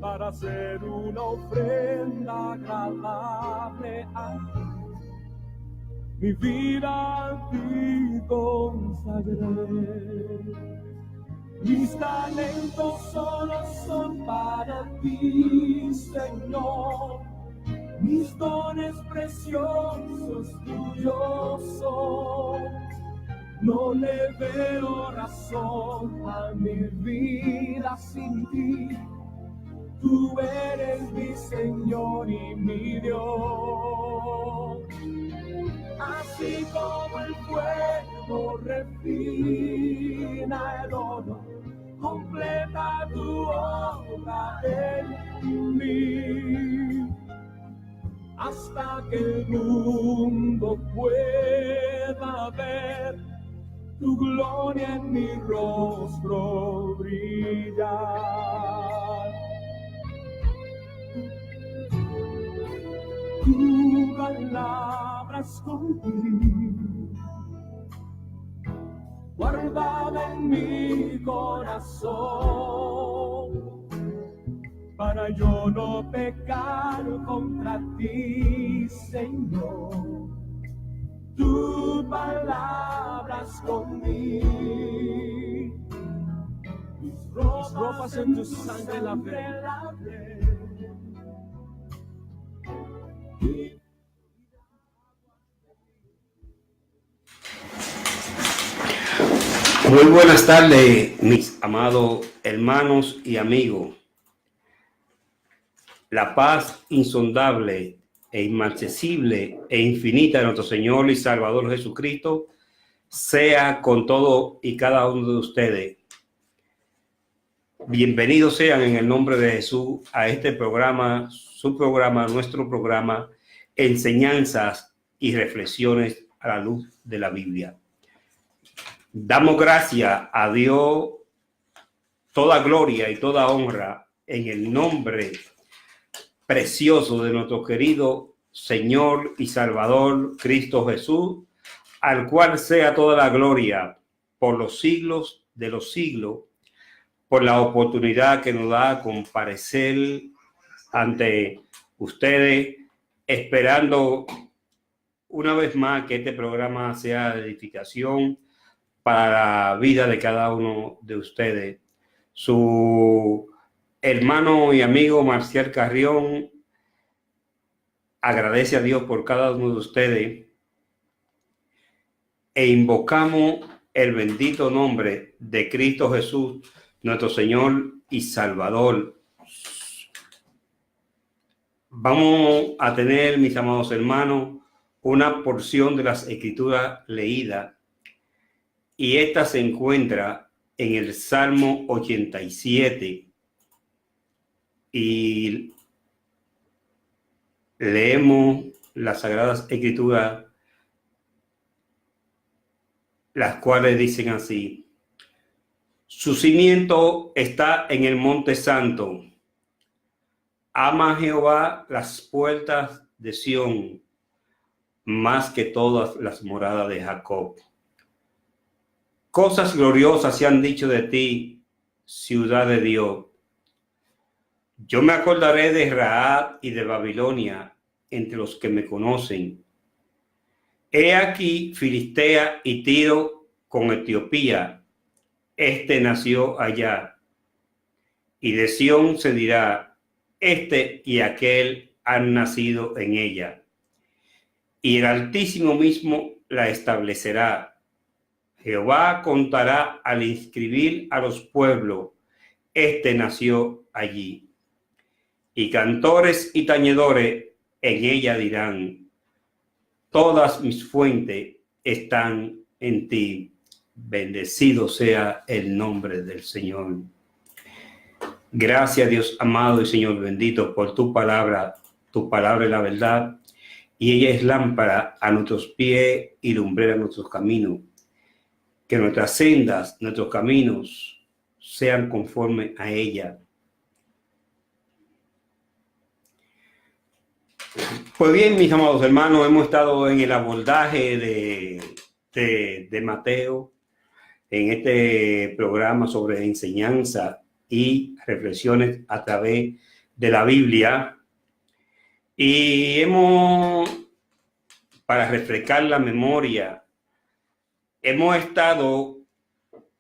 para hacer una ofrenda agradable a ti. Mi vida a ti consagré. Mis talentos solo son para ti, Señor. Mis dones preciosos tuyos son. No le veo razón a mi vida sin ti. Tú eres mi Señor y mi Dios. Así como el fuego refina el oro, completa tu obra en mí, hasta que el mundo pueda ver tu gloria en mi rostro brillar. Tu palabra escondí, guardada en mi corazón, para yo no pecar contra ti, Señor. Tu palabra escondí, mis ropas en tu sangre lavé. Muy buenas tardes, mis amados hermanos y amigos. La paz insondable e inaccesible e infinita de nuestro Señor y Salvador Jesucristo sea con todo y cada uno de ustedes. Bienvenidos sean en el nombre de Jesús a este programa, su programa, nuestro programa, Enseñanzas y Reflexiones a la Luz de la Biblia. Damos gracias a Dios, toda gloria y toda honra en el nombre precioso de nuestro querido Señor y Salvador Cristo Jesús, al cual sea toda la gloria por los siglos de los siglos, por la oportunidad que nos da comparecer ante ustedes, esperando una vez más que este programa sea de edificación para la vida de cada uno de ustedes. Su hermano y amigo Marcial Carrión agradece a Dios por cada uno de ustedes e invocamos el bendito nombre de Cristo Jesús, nuestro Señor y Salvador. Vamos a tener, mis amados hermanos, una porción de las Escrituras leídas, y esta se encuentra en el Salmo 87. Y leemos las Sagradas Escrituras, las cuales dicen así: su cimiento está en el monte santo. Ama a Jehová las puertas de Sión, más que todas las moradas de Jacob. Cosas gloriosas se han dicho de ti, ciudad de Dios. Yo me acordaré de Rahab y de Babilonia entre los que me conocen. He aquí Filistea y Tiro con Etiopía. Este nació allá. Y de Sión se dirá: este y aquel han nacido en ella. Y el Altísimo mismo la establecerá. Jehová contará al inscribir a los pueblos: este nació allí. Y cantores y tañedores en ella dirán: todas mis fuentes están en ti. Bendecido sea el nombre del Señor. Gracias, Dios amado y Señor bendito, por tu palabra. Tu palabra es la verdad, y ella es lámpara a nuestros pies y lumbrera a nuestros caminos. Que nuestras sendas, nuestros caminos sean conformes a ella. Pues bien, mis amados hermanos, hemos estado en el abordaje de Mateo, en este programa sobre enseñanza y reflexiones a través de la Biblia. Y para refrescar la memoria, hemos estado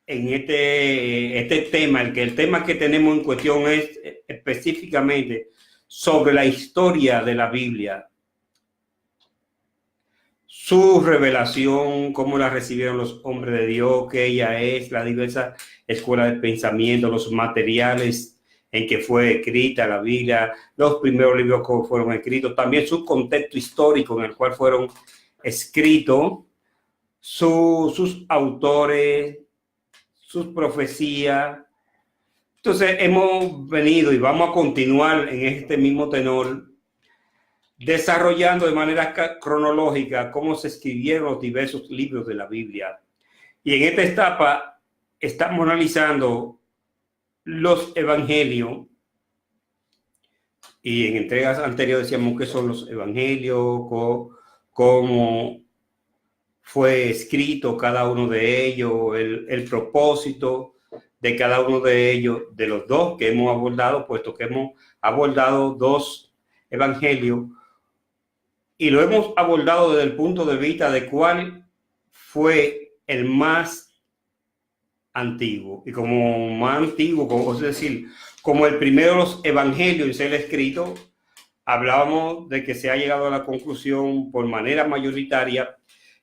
en este tema, el tema que tenemos en cuestión es específicamente sobre la historia de la Biblia, su revelación, cómo la recibieron los hombres de Dios, que ella es, la diversa escuela de pensamiento, los materiales en que fue escrita la Biblia, los primeros libros que fueron escritos, también su contexto histórico en el cual fueron escritos, sus autores, sus profecías. Entonces hemos venido y vamos a continuar en este mismo tenor, desarrollando de manera cronológica cómo se escribieron los diversos libros de la Biblia. Y en esta etapa estamos analizando los evangelios. Y en entregas anteriores decíamos qué son los evangelios, cómo fue escrito cada uno de ellos, el propósito de cada uno de ellos, de los dos que hemos abordado, puesto que hemos abordado dos evangelios y lo hemos abordado desde el punto de vista de cuál fue el más antiguo. Y como más antiguo, es decir, como el primero de los evangelios en ser escrito, hablábamos de que se ha llegado a la conclusión por manera mayoritaria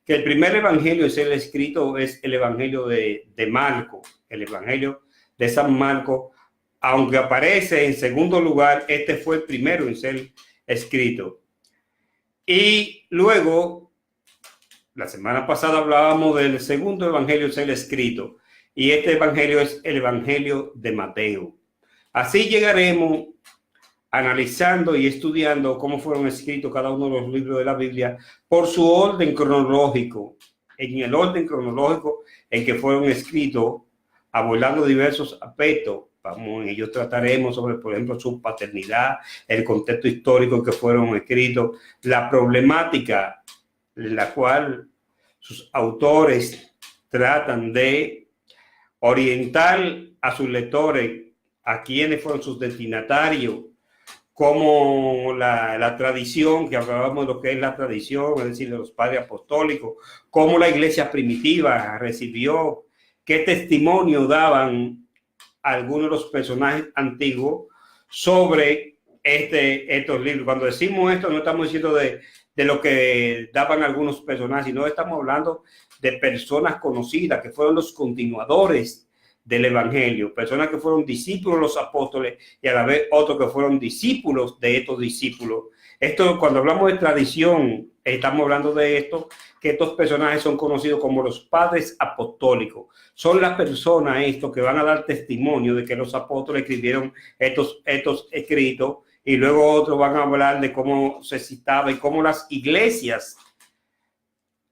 que el primer evangelio en ser escrito es el evangelio de Marcos, el evangelio de San Marcos, aunque aparece en segundo lugar, este fue el primero en ser escrito. Y luego, la semana pasada hablábamos del segundo evangelio en ser escrito, y este evangelio es el evangelio de Mateo. Así llegaremos analizando y estudiando cómo fueron escritos cada uno de los libros de la Biblia por su orden cronológico, en el orden cronológico en que fueron escritos, abordando diversos aspectos. En ellos trataremos sobre, por ejemplo, su paternidad, el contexto histórico en que fueron escritos, la problemática en la cual sus autores tratan de orientar a sus lectores, a quienes fueron sus destinatarios, como la tradición, que hablábamos de lo que es la tradición, es decir, de los padres apostólicos, cómo la iglesia primitiva recibió, qué testimonio daban algunos de los personajes antiguos sobre estos libros. Cuando decimos esto, no estamos diciendo de lo que daban algunos personajes, sino estamos hablando de personas conocidas que fueron los continuadores del evangelio, personas que fueron discípulos de los apóstoles y a la vez otros que fueron discípulos de estos discípulos. Esto, cuando hablamos de tradición, estamos hablando de esto, que estos personajes son conocidos como los padres apostólicos. Son las personas que van a dar testimonio de que los apóstoles escribieron estos escritos, y luego otros van a hablar de cómo se citaba y cómo las iglesias,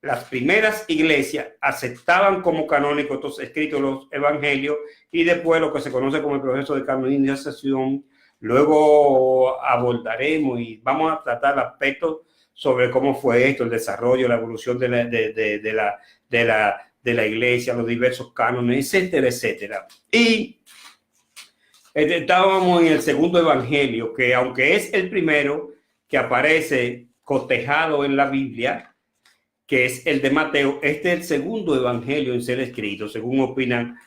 las primeras iglesias, aceptaban como canónicos estos escritos, los evangelios, y después lo que se conoce como el proceso de canonización. Luego abordaremos y vamos a tratar aspectos sobre cómo fue esto, el desarrollo, la evolución de la iglesia, los diversos cánones, etcétera, etcétera. Y estábamos en el segundo evangelio, que aunque es el primero que aparece cotejado en la Biblia, que es el de Mateo, este es el segundo evangelio en ser escrito, según opinan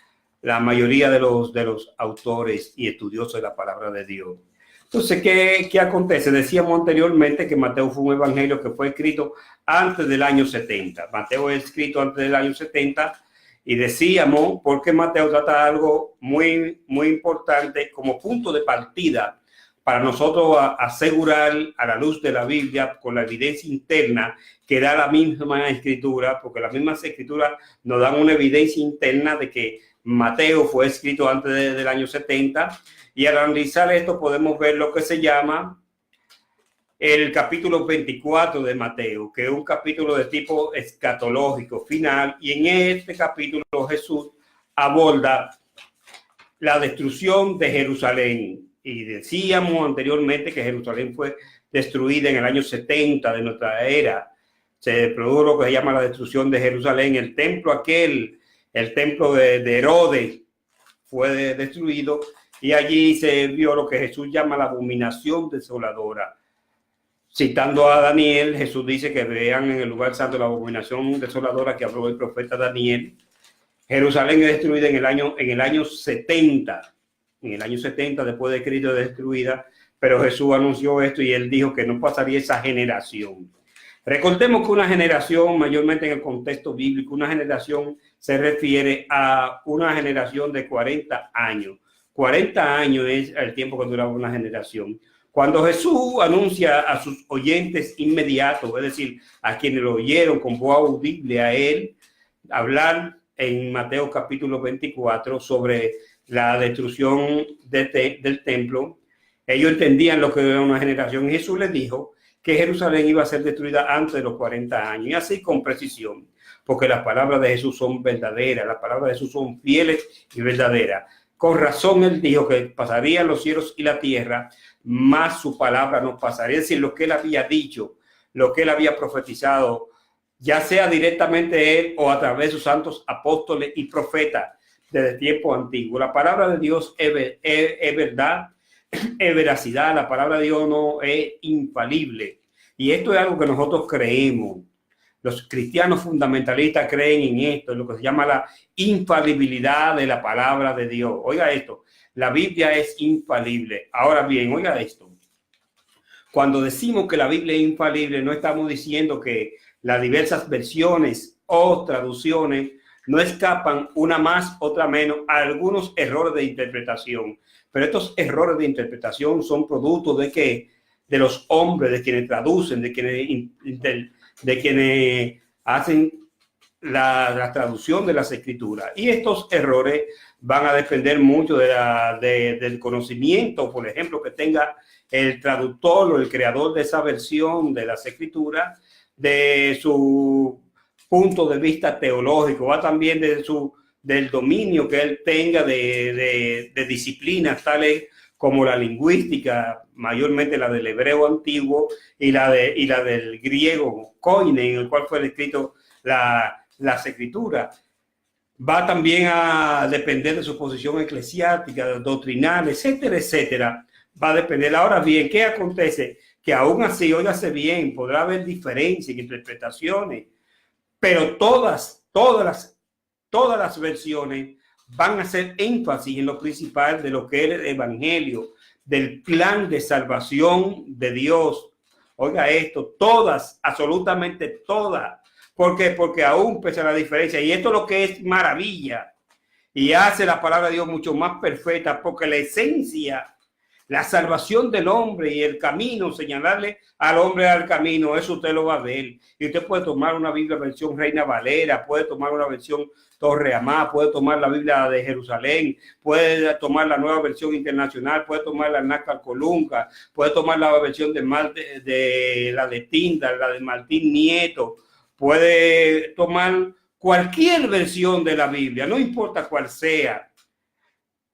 la mayoría de los autores y estudiosos de la palabra de Dios. Entonces, ¿qué acontece? Decíamos anteriormente que Mateo fue un evangelio que fue escrito antes del año 70. Mateo es escrito antes del año 70 y decíamos, porque Mateo trata algo muy, muy importante como punto de partida para nosotros asegurar a la luz de la Biblia, con la evidencia interna que da la misma escritura, porque las mismas escrituras nos dan una evidencia interna de que Mateo fue escrito antes del año 70, y al analizar esto podemos ver lo que se llama el capítulo 24 de Mateo, que es un capítulo de tipo escatológico final, y en este capítulo Jesús aborda la destrucción de Jerusalén. Y decíamos anteriormente que Jerusalén fue destruida en el año 70 de nuestra era. Se produjo lo que se llama la destrucción de Jerusalén, el templo aquel el templo de Herodes fue destruido y allí se vio lo que Jesús llama la abominación desoladora. Citando a Daniel, Jesús dice que vean en el lugar santo la abominación desoladora que habló el profeta Daniel. Jerusalén es destruida en el año 70. En el año 70 después de Cristo es destruida, pero Jesús anunció esto y él dijo que no pasaría esa generación. Recordemos que una generación, mayormente en el contexto bíblico, una generación se refiere a una generación de 40 años. 40 años es el tiempo que duraba una generación. Cuando Jesús anuncia a sus oyentes inmediatos, es decir, a quienes lo oyeron con voz audible a él, hablar en Mateo capítulo 24 sobre la destrucción del templo, ellos entendían lo que era una generación. Jesús les dijo que Jerusalén iba a ser destruida antes de los 40 años, y así con precisión, porque las palabras de Jesús son verdaderas, las palabras de Jesús son fieles y verdaderas. Con razón él dijo que pasarían los cielos y la tierra, más su palabra no pasaría. Es decir, lo que él había dicho, lo que él había profetizado, ya sea directamente él o a través de sus santos apóstoles y profetas desde tiempo antiguo. La palabra de Dios es verdad, es veracidad. La palabra de Dios no es infalible. Y esto es algo que nosotros creemos. Los cristianos fundamentalistas creen en esto, en lo que se llama la infalibilidad de la palabra de Dios. Oiga esto, la Biblia es infalible. Ahora bien, oiga esto. Cuando decimos que la Biblia es infalible, no estamos diciendo que las diversas versiones o traducciones no escapan, una más, otra menos, a algunos errores de interpretación. Pero estos errores de interpretación son producto de que de los hombres, de quienes traducen, de quienes hacen la traducción de las escrituras. Y estos errores van a depender mucho del conocimiento, por ejemplo, que tenga el traductor o el creador de esa versión de las escrituras, de su punto de vista teológico, va también del dominio que él tenga de disciplinas tales como la lingüística, mayormente la del hebreo antiguo y la del griego koine, en el cual fue escrito las escrituras. Va también a depender de su posición eclesiástica, doctrinal, etcétera, etcétera. Va a depender. Ahora bien, ¿qué acontece? Que aún así, óigase bien, podrá haber diferencias en interpretaciones, pero todas las versiones van a hacer énfasis en lo principal de lo que es el evangelio, del plan de salvación de Dios. Oiga esto, todas, absolutamente todas. ¿Por qué? Porque aún pese a la diferencia, y esto es lo que es maravilla, y hace la palabra de Dios mucho más perfecta, porque la esencia, la salvación del hombre y el camino, señalarle al hombre al camino, eso usted lo va a ver. Y usted puede tomar una Biblia versión Reina Valera, puede tomar una versión Torre Amá, puede tomar la Biblia de Jerusalén, puede tomar la nueva versión internacional, puede tomar la Nácar Colunga, puede tomar la versión de la de Tyndale, la de Martín Nieto, puede tomar cualquier versión de la Biblia, no importa cuál sea.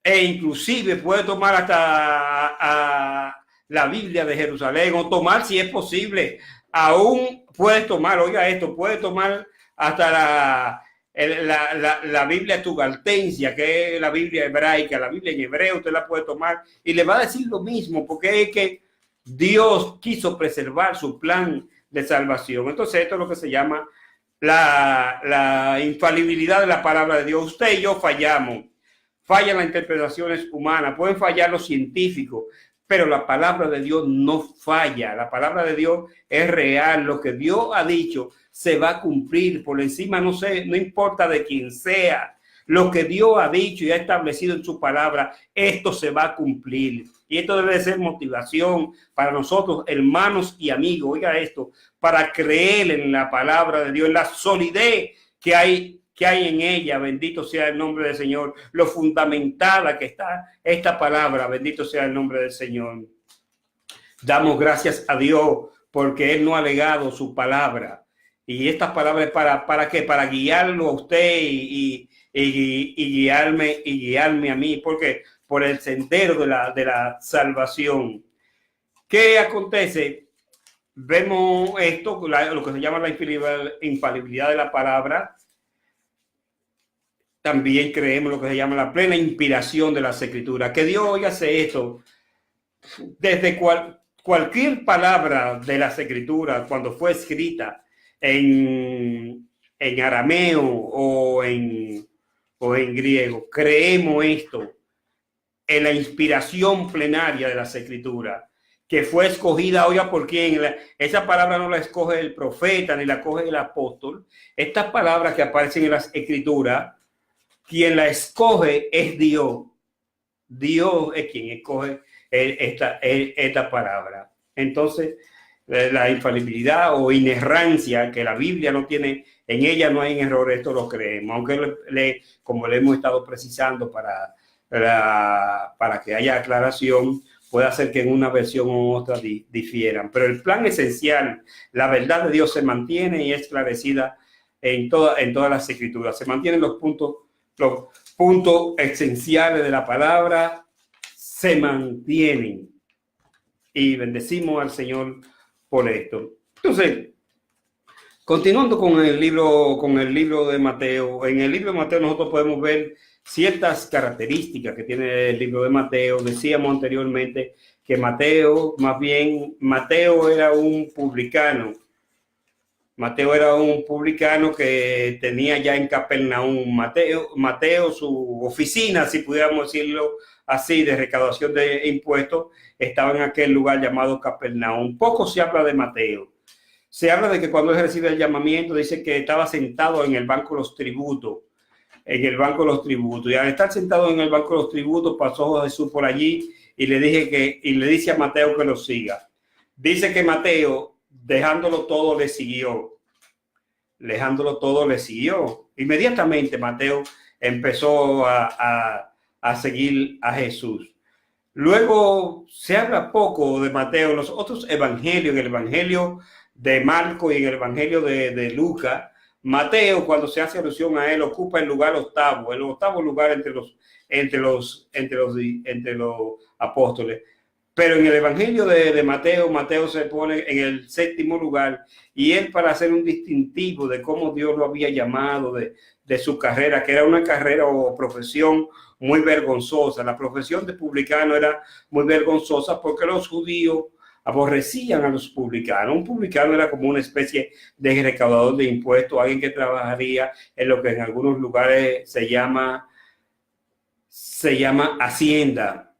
E inclusive puede tomar hasta la Biblia de Jerusalén, o tomar, si es posible, aún puede tomar, oiga esto, puede tomar hasta la Biblia tugaltencia, que es la Biblia hebraica, la Biblia en hebreo, usted la puede tomar y le va a decir lo mismo, porque es que Dios quiso preservar su plan de salvación. Entonces esto es lo que se llama la infalibilidad de la palabra de Dios. Usted y yo fallamos. Fallan las interpretaciones humanas, pueden fallar los científicos, pero la palabra de Dios no falla. La palabra de Dios es real. Lo que Dios ha dicho se va a cumplir por encima, no importa de quién sea. Lo que Dios ha dicho y ha establecido en su palabra, esto se va a cumplir. Y esto debe de ser motivación para nosotros, hermanos y amigos. Oiga esto, para creer en la palabra de Dios, en la solidez que hay en ella, bendito sea el nombre del Señor, lo fundamentada que está esta palabra, bendito sea el nombre del Señor. Damos gracias a Dios porque Él no ha legado su palabra. Y estas palabras ¿para qué? Para guiarlo a usted y guiarme a mí, porque por el sendero de la salvación. ¿Qué acontece? Vemos esto, lo que se llama la infalibilidad de la palabra. también creemos lo que se llama la plena inspiración de las Escrituras, que Dios hoy hace esto desde cualquier palabra de las Escrituras, cuando fue escrita en arameo o en griego. Creemos esto en la inspiración plenaria de las Escrituras, que fue escogida, oiga, por quién. Esa palabra no la escoge el profeta ni la escoge el apóstol. Estas palabras que aparecen en las Escrituras, quien la escoge es Dios. Dios es quien escoge esta palabra. Entonces, la infalibilidad o inerrancia que la Biblia no tiene, en ella no hay error, esto lo creemos, aunque como le hemos estado precisando para que haya aclaración, puede hacer que en una versión u otra difieran. Pero el plan esencial, la verdad de Dios se mantiene y es esclarecida en todas las Escrituras. Se mantienen los puntos esenciales de la palabra, se mantienen. Y bendecimos al Señor por esto. Entonces, continuando con el libro de Mateo. En el libro de Mateo nosotros podemos ver ciertas características que tiene el libro de Mateo. Decíamos anteriormente que Mateo era un publicano. Mateo era un publicano que tenía ya en Capernaum. Mateo, su oficina, si pudiéramos decirlo así, de recaudación de impuestos, estaba en aquel lugar llamado Capernaum. Poco se habla de Mateo. Se habla de que cuando él recibe el llamamiento, dice que estaba sentado en el banco de los tributos. Y al estar sentado en el banco de los tributos, pasó Jesús por allí y le dice a Mateo que lo siga. Dice que Mateo, dejándolo todo, le siguió. Inmediatamente Mateo empezó a seguir a Jesús. Luego se habla poco de Mateo en los otros evangelios, en el evangelio de Marco y en el evangelio de Lucas. Mateo, cuando se hace alusión a él, ocupa el octavo lugar entre los apóstoles. Pero en el evangelio de Mateo se pone en el 7º lugar, y él, para hacer un distintivo de cómo Dios lo había llamado, de su carrera, que era una carrera o profesión muy vergonzosa. La profesión de publicano era muy vergonzosa porque los judíos aborrecían a los publicanos. Un publicano era como una especie de recaudador de impuestos, alguien que trabajaría en lo que en algunos lugares se llama hacienda.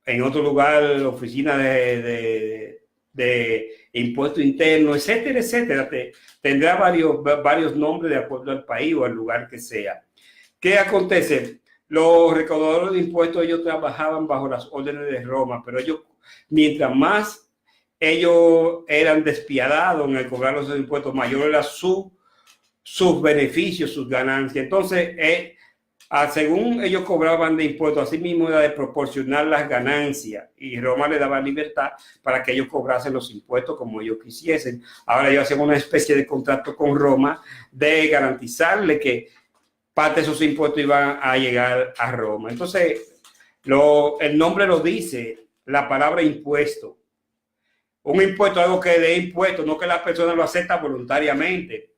En otro lugar, oficina de impuesto interno, etcétera, etcétera. Tendrá varios nombres de acuerdo al país o al lugar que sea. ¿Qué acontece? Los recaudadores de impuestos, ellos trabajaban bajo las órdenes de Roma, pero mientras más ellos eran despiadados en el cobrar los impuestos, mayor era sus beneficios, sus ganancias. Entonces, según ellos cobraban de impuestos, así mismo era de proporcionar las ganancias, y Roma le daba libertad para que ellos cobrasen los impuestos como ellos quisiesen. Ahora ellos hacían una especie de contrato con Roma de garantizarle que parte de esos impuestos iban a llegar a Roma. Entonces, el nombre lo dice, la palabra impuesto. Un impuesto, algo que dé impuesto, no que la persona lo acepta voluntariamente.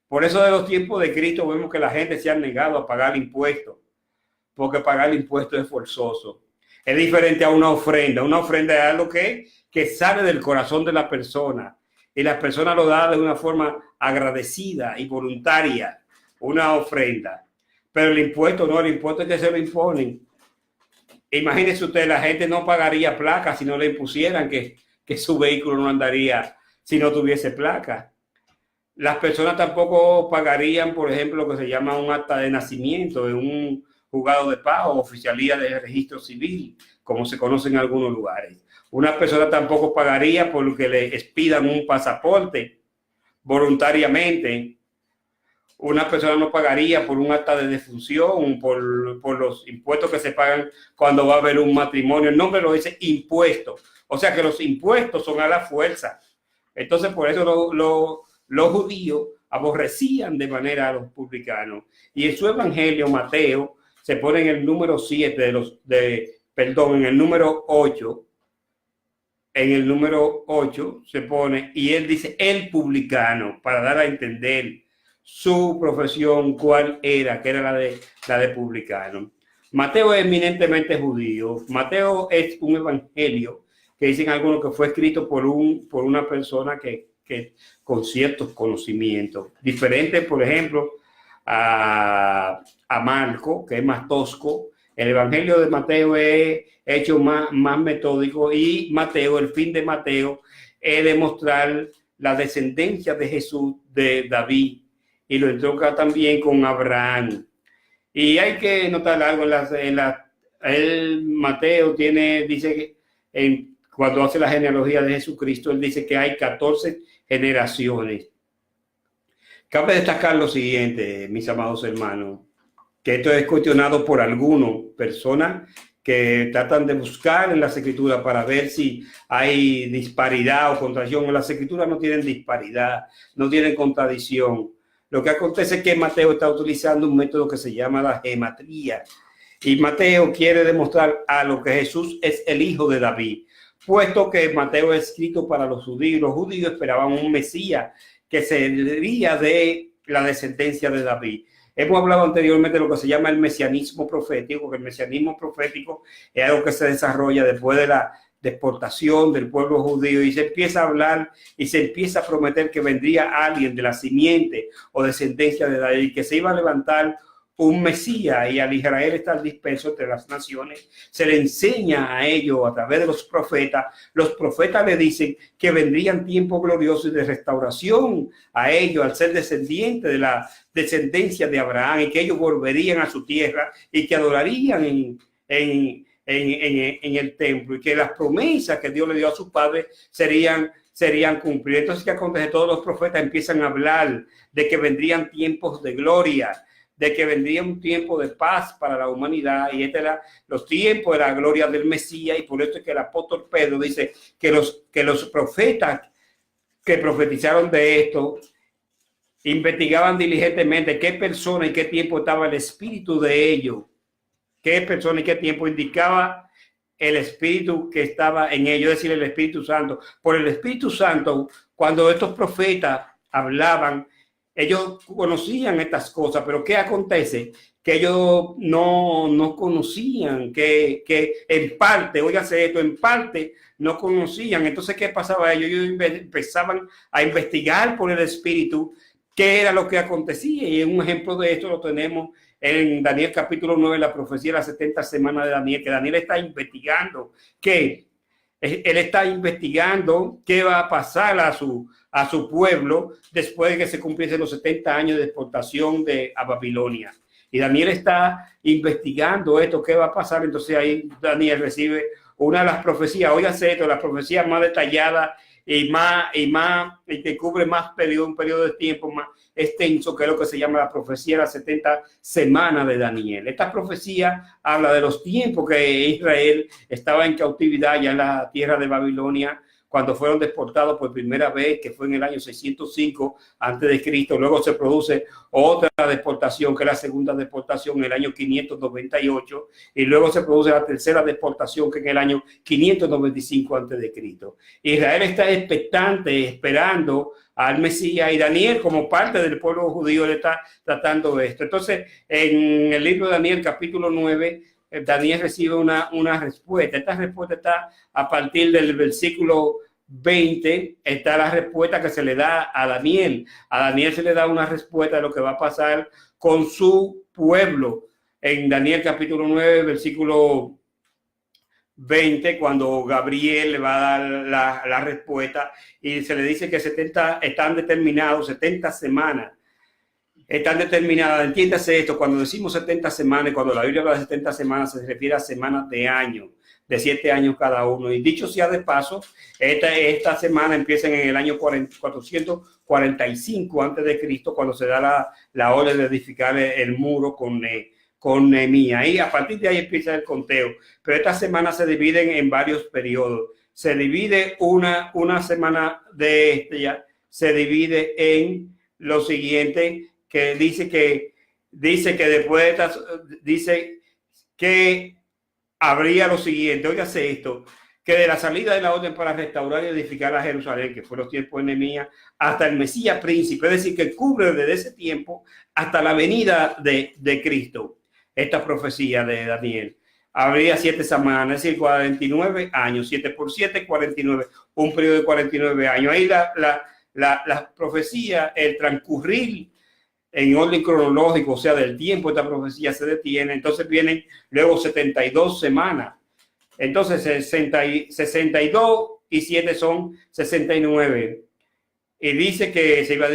Por eso de los tiempos de Cristo vemos que la gente se ha negado a pagar impuestos, porque pagar impuestos es forzoso. Es diferente a una ofrenda. Una ofrenda es algo que sale del corazón de la persona, y la persona lo da de una forma agradecida y voluntaria, una ofrenda. Pero el impuesto no, el impuesto es que se lo imponen. Imagínese usted, la gente no pagaría placa si no le impusieran que su vehículo no andaría si no tuviese placa. Las personas tampoco pagarían, por ejemplo, lo que se llama un acta de nacimiento en un juzgado de paz o oficialía de registro civil, como se conoce en algunos lugares. Una persona tampoco pagaría por que le expidan un pasaporte voluntariamente. Una persona no pagaría por un acta de defunción, por los impuestos que se pagan cuando va a haber un matrimonio. El nombre lo dice impuesto. O sea que los impuestos son a la fuerza. Entonces, por eso los judíos aborrecían de manera a los publicanos. Y en su evangelio, Mateo se pone en el número 7 en el número 8. En el número 8 se pone, y él dice el publicano, para dar a entender su profesión, cuál era, que era la de publicano. Mateo es eminentemente judío. Mateo es un evangelio que dicen algunos que fue escrito por una persona que con ciertos conocimientos. Diferente, por ejemplo, a Marco, que es más tosco. El evangelio de Mateo es hecho más metódico, y Mateo, el fin de Mateo es demostrar la descendencia de Jesús, de David, y lo entronca también con Abraham. Y hay que notar algo el Mateo dice que cuando hace la genealogía de Jesucristo, él dice que hay 14 generaciones. Cabe destacar lo siguiente, mis amados hermanos, que esto es cuestionado por algunas personas que tratan de buscar en las escrituras para ver si hay disparidad o contradicción. Las escrituras no tienen disparidad, no tienen contradicción. Lo que acontece es que Mateo está utilizando un método que se llama la gematría. Y Mateo quiere demostrar a lo que Jesús es el hijo de David, puesto que Mateo es escrito para los judíos. Los judíos esperaban un Mesías que sería de la descendencia de David. Hemos hablado anteriormente de lo que se llama el mesianismo profético, que el mesianismo profético es algo que se desarrolla después de la deportación del pueblo judío, y se empieza a hablar y se empieza a prometer que vendría alguien de la simiente o descendencia de David, que se iba a levantar un Mesías, y al Israel estar disperso entre las naciones, se le enseña a ellos a través de los profetas. Los profetas le dicen que vendrían tiempos gloriosos de restauración a ellos, al ser descendientes de la descendencia de Abraham, y que ellos volverían a su tierra y que adorarían en el templo, y que las promesas que Dios le dio a sus padres serían cumplidas. Entonces, ¿qué acontece? Todos los profetas empiezan a hablar de que vendrían tiempos de gloria, de que vendría un tiempo de paz para la humanidad, y este era los tiempos de la gloria del Mesías. Y por eso es que el apóstol Pedro dice que los profetas que profetizaron de esto investigaban diligentemente qué persona y qué tiempo estaba el espíritu de ellos, qué persona y qué tiempo indicaba el espíritu que estaba en ellos, es decir, el Espíritu Santo. Por el Espíritu Santo, cuando estos profetas hablaban, ellos conocían estas cosas. Pero ¿qué acontece? Que ellos no conocían, que en parte, óigase esto, en parte no conocían. Entonces, ¿qué pasaba? Ellos empezaban a investigar por el Espíritu qué era lo que acontecía. Y un ejemplo de esto lo tenemos en Daniel capítulo 9, la profecía de las 70 semanas de Daniel, que Daniel está investigando él está investigando qué va a pasar a su pueblo después de que se cumpliesen los 70 años de exportación a Babilonia. Y Daniel está investigando esto, qué va a pasar. Entonces ahí Daniel recibe una de las profecías, óigase esto, la profecía más detallada y que cubre un periodo de tiempo más extenso, que es lo que se llama la profecía de las 70 semanas de Daniel. Esta profecía habla de los tiempos que Israel estaba en cautividad ya en la tierra de Babilonia, cuando fueron deportados por primera vez, que fue en el año 605 antes de Cristo. Luego se produce otra deportación, que es la segunda deportación, en el año 598, y luego se produce la tercera deportación, que en el año 595 antes de Cristo. Israel está expectante, esperando al Mesías, y Daniel, como parte del pueblo judío, le está tratando esto. Entonces, en el libro de Daniel, capítulo 9, Daniel recibe una respuesta. Esta respuesta está a partir del versículo 20. Está la respuesta que se le da a Daniel. A Daniel se le da una respuesta de lo que va a pasar con su pueblo. En Daniel capítulo 9, versículo 20, cuando Gabriel le va a dar la respuesta, y se le dice que 70 están determinados, 70 semanas. Están determinadas. Entiéndase esto, cuando decimos 70 semanas, cuando la Biblia habla de 70 semanas, se refiere a semanas de año, de 7 años cada uno. Y dicho sea de paso, esta semana empieza en el año 445 antes de Cristo, cuando se da la orden de edificar el muro con Nehemías. Y a partir de ahí empieza el conteo. Pero estas semanas se dividen en varios periodos. Se divide una semana de se divide en lo siguiente, que dice que después de estas, dice que habría lo siguiente. Óigase esto, que de la salida de la orden para restaurar y edificar a Jerusalén, que fue los tiempos de Nehemías, hasta el Mesías príncipe, es decir, que cubre desde ese tiempo hasta la venida de Cristo. Esta profecía de Daniel. Habría 7 semanas, es decir, 49 años, 7 por 7, 49, un periodo de 49 años. Ahí la profecía, el transcurrir en orden cronológico, o sea, del tiempo, esta profecía se detiene. Entonces vienen luego 72 semanas. Entonces 62 y 7 son 69. Y dice que se iba a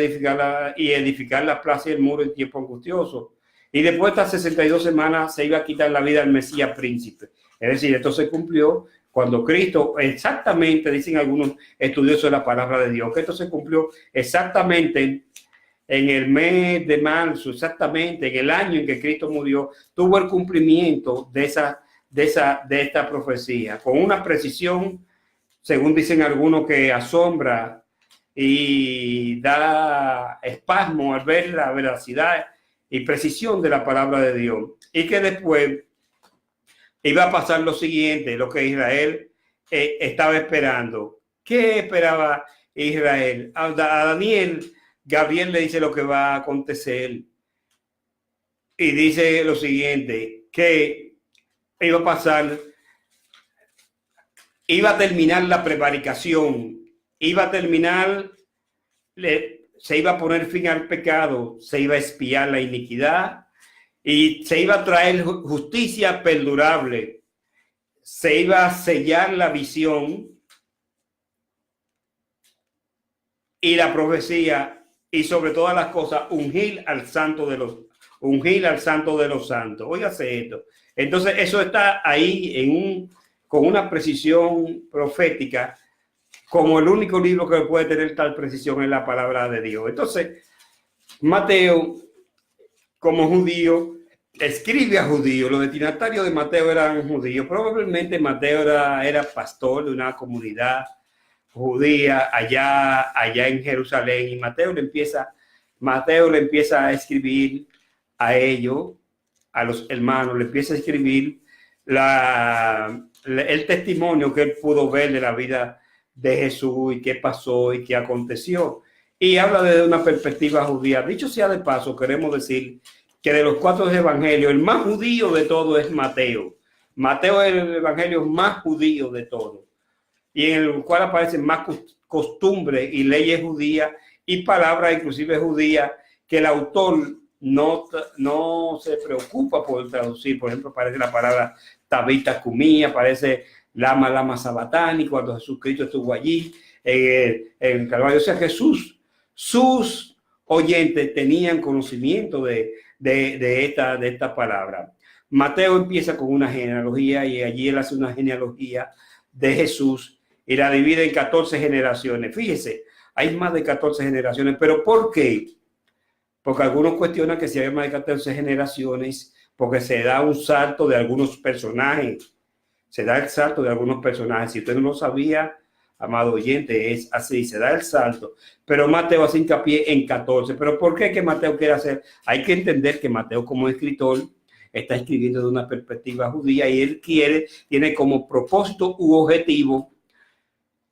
edificar la plaza y el muro en tiempo angustioso. Y después de estas 62 semanas se iba a quitar la vida al Mesías príncipe. Es decir, esto se cumplió cuando Cristo, exactamente, dicen algunos estudiosos de la palabra de Dios, que esto se cumplió exactamente en el mes de marzo, exactamente en el año en que Cristo murió, tuvo el cumplimiento de esta profecía, con una precisión, según dicen algunos, que asombra y da espasmo al ver la veracidad y precisión de la palabra de Dios. Y que después iba a pasar lo siguiente, lo que Israel estaba esperando. ¿Qué esperaba Israel? A Daniel, Gabriel le dice lo que va a acontecer. Y dice lo siguiente, que iba a pasar, iba a terminar la prevaricación, iba a terminar, se iba a poner fin al pecado, se iba a expiar la iniquidad y se iba a traer justicia perdurable, se iba a sellar la visión y la profecía, y sobre todas las cosas ungir al santo de los santos. Óigase esto. Entonces eso está ahí con una precisión profética, como el único libro que puede tener tal precisión es la palabra de Dios. Entonces, Mateo, como judío, escribe a judíos. Los destinatarios de Mateo eran judíos. Probablemente Mateo era pastor de una comunidad judía allá en Jerusalén. Y Mateo le empieza a escribir a ellos, a los hermanos, le empieza a escribir el testimonio que él pudo ver de la vida de Jesús y qué pasó y qué aconteció. Y habla desde una perspectiva judía. Dicho sea de paso, queremos decir que de los 4 evangelios, el más judío de todo es Mateo. Mateo es el evangelio más judío de todo, y en el cual aparecen más costumbres y leyes judías y palabras inclusive judías que el autor no se preocupa por traducir. Por ejemplo, aparece la palabra Tabita Cumí, aparece Lama Sabatani, cuando Jesucristo estuvo allí en el Calvario. O sea, sus oyentes tenían conocimiento de esta palabra. Mateo empieza con una genealogía y allí él hace una genealogía de Jesús y la divide en 14 generaciones. Fíjese, hay más de 14 generaciones, pero ¿por qué? Porque algunos cuestionan que si hay más de 14 generaciones, porque se da un salto de algunos personajes. Se da el salto de algunos personajes. Si usted no lo sabía, amado oyente, es así, se da el salto. Pero Mateo hace hincapié en 14. ¿Pero por qué que Mateo quiere hacer? Hay que entender que Mateo, como escritor, está escribiendo de una perspectiva judía y él tiene como propósito u objetivo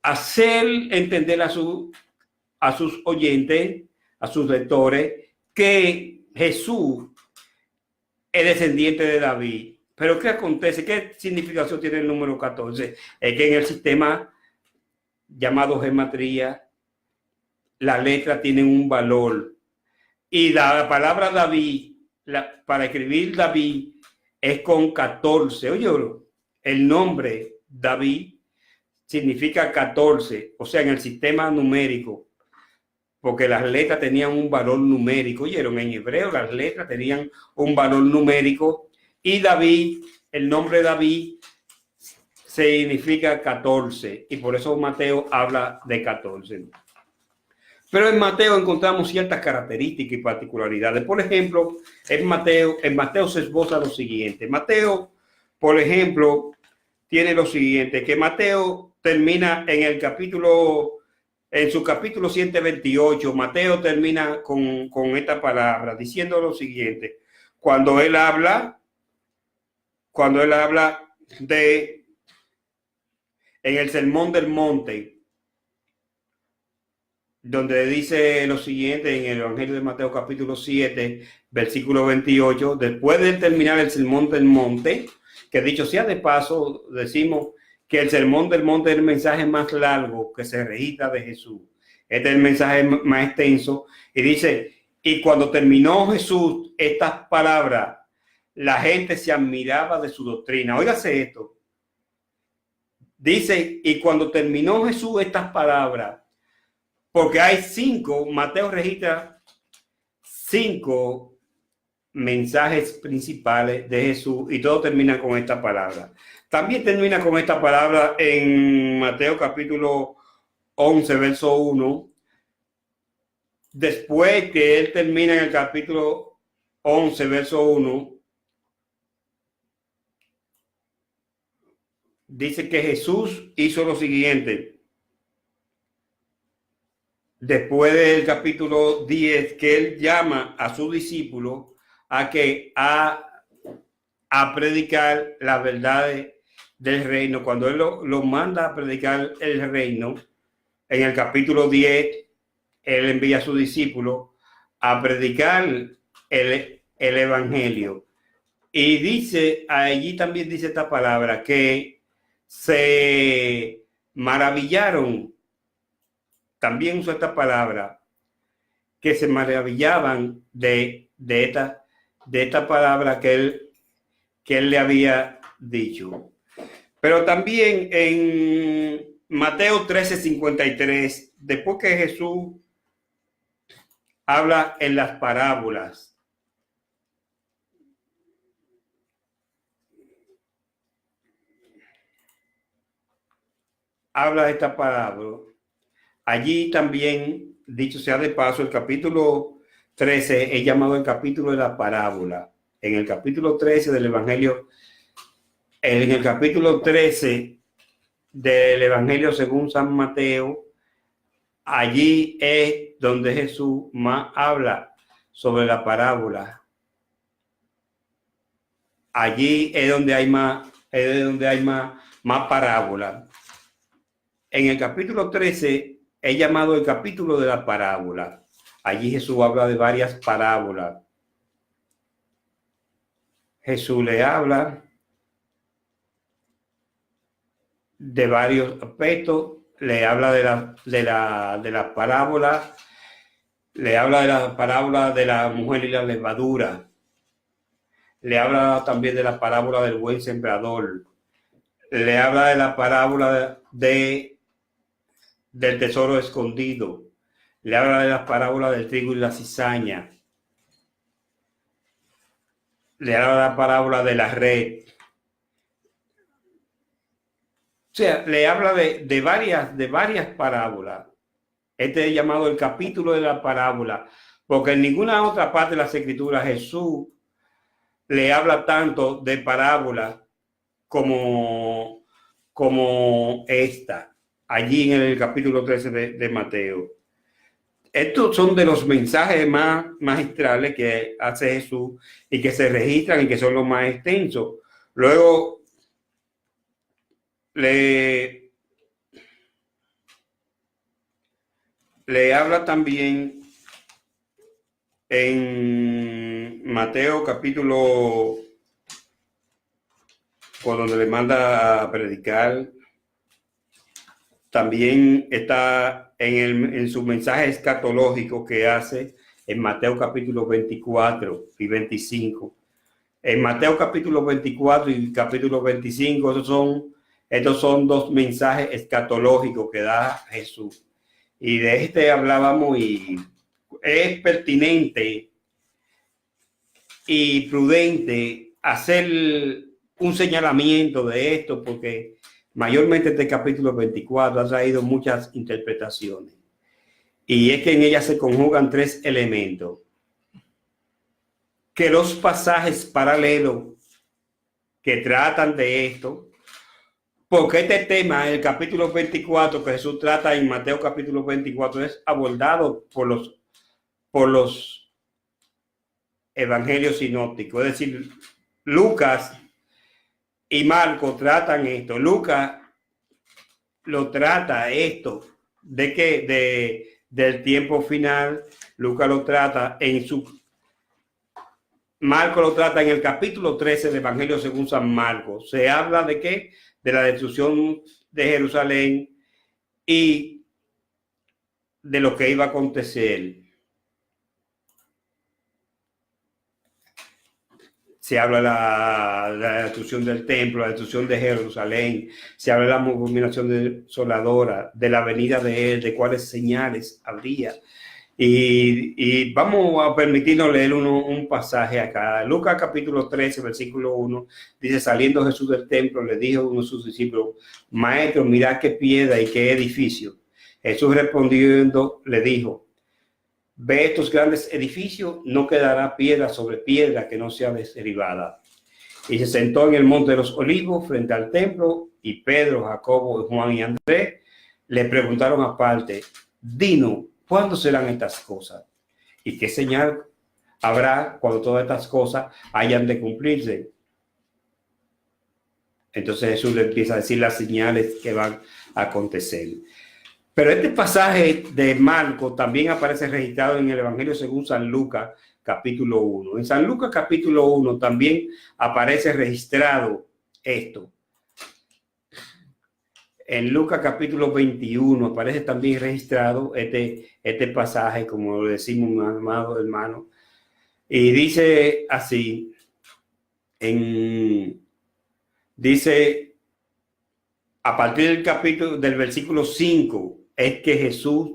hacer entender a sus oyentes, a sus lectores, que Jesús es descendiente de David. Pero ¿qué acontece? ¿Qué significación tiene el número 14? Es que en el sistema llamado gematría, las letras tienen un valor. Y la palabra David, para escribir David, es con 14. Oye, el nombre David significa 14. O sea, en el sistema numérico, porque las letras tenían un valor numérico. Oyeron, en hebreo las letras tenían un valor numérico. Y David, el nombre David significa 14 y por eso Mateo habla de 14. Pero en Mateo encontramos ciertas características y particularidades. Por ejemplo, en Mateo se esboza lo siguiente. Mateo, por ejemplo, tiene lo siguiente, que Mateo termina en su capítulo 128, Mateo termina con esta palabra, diciendo lo siguiente. Cuando él habla de en el Sermón del Monte, donde dice lo siguiente en el Evangelio de Mateo capítulo 7, versículo 28, después de terminar el Sermón del Monte, que dicho sea de paso, decimos que el Sermón del Monte es el mensaje más largo que se registra de Jesús. Este es el mensaje más extenso. Y dice, y cuando terminó Jesús estas palabras, la gente se admiraba de su doctrina. Óigase esto. Dice, y cuando terminó Jesús estas palabras, porque hay 5, Mateo registra 5 mensajes principales de Jesús y todo termina con esta palabra. También termina con esta palabra en Mateo capítulo 11, verso 1. Después que él termina en el capítulo 11, verso 1, dice que Jesús hizo lo siguiente. Después del capítulo 10, que él llama a sus discípulos a predicar las verdades del reino. Cuando él lo manda a predicar el reino, en el capítulo 10, él envía a sus discípulos a predicar el evangelio. Y dice, allí también dice esta palabra, que se maravillaron, también usa esta palabra, que se maravillaban de esta palabra que él le había dicho. Pero también en Mateo 13:53, después que Jesús habla en las parábolas, habla de esta parábola. Allí también, dicho sea de paso, el capítulo 13 es llamado el capítulo de la parábola. En el capítulo 13 del Evangelio, en el capítulo 13 del Evangelio según San Mateo, allí es donde Jesús más habla sobre la parábola. Allí es donde hay más parábolas. En el capítulo 13 es llamado el capítulo de la parábola. Allí Jesús habla de varias parábolas. Jesús le habla de varios aspectos, le habla de la parábola, le habla de la parábola de la mujer y la levadura, le habla también de la parábola del buen sembrador, le habla de la parábola del tesoro escondido, le habla de la parábola del trigo y la cizaña, le habla de la parábola de la red. O sea, le habla de varias parábolas. Este es llamado el capítulo de la parábola, porque en ninguna otra parte de las Escrituras Jesús le habla tanto de parábolas como esta, allí en el capítulo 13 de Mateo. Estos son de los mensajes más magistrales que hace Jesús y que se registran y que son los más extensos. Luego le habla también en Mateo capítulo, por donde le manda a predicar. También está en su mensaje escatológico que hace en Mateo capítulo 24 y 25. En Mateo capítulo 24 y capítulo 25, estos son 2 mensajes escatológicos que da Jesús. Y de este hablábamos, y es pertinente y prudente hacer un señalamiento de esto, porque mayormente este capítulo 24 ha traído muchas interpretaciones. Y es que en ella se conjugan 3 elementos. Que los pasajes paralelos que tratan de esto, porque este tema, el capítulo 24 que Jesús trata en Mateo capítulo 24, es abordado por los evangelios sinópticos. Es decir, Lucas y Marcos tratan esto. Lucas lo trata esto de que del tiempo final. Lucas lo trata Marco lo trata en el capítulo 13 del Evangelio según San Marcos. Se habla de qué, de la destrucción de Jerusalén y de lo que iba a acontecer. Se habla de la destrucción del templo, la destrucción de Jerusalén, se habla de la abominación desoladora, de la venida de él, de cuáles señales habría. Y vamos a permitirnos leer un pasaje acá. Lucas capítulo 13, versículo 1, dice: saliendo Jesús del templo, le dijo a uno de sus discípulos: Maestro, mirad qué piedra y qué edificio. Jesús respondiendo le dijo: ve estos grandes edificios, no quedará piedra sobre piedra que no sea derribada. Y se sentó en el monte de los Olivos frente al templo, y Pedro, Jacobo, Juan y Andrés le preguntaron aparte: dinos, ¿cuándo serán estas cosas? ¿Y qué señal habrá cuando todas estas cosas hayan de cumplirse? Entonces Jesús le empieza a decir las señales que van a acontecer. Pero este pasaje de Marcos también aparece registrado en el Evangelio según San Lucas, capítulo 1. En San Lucas, capítulo 1, también aparece registrado esto. En Lucas, capítulo 21, aparece también registrado este pasaje, como lo decimos, mi amado hermano. Y dice así, dice, a partir del versículo 5, es que Jesús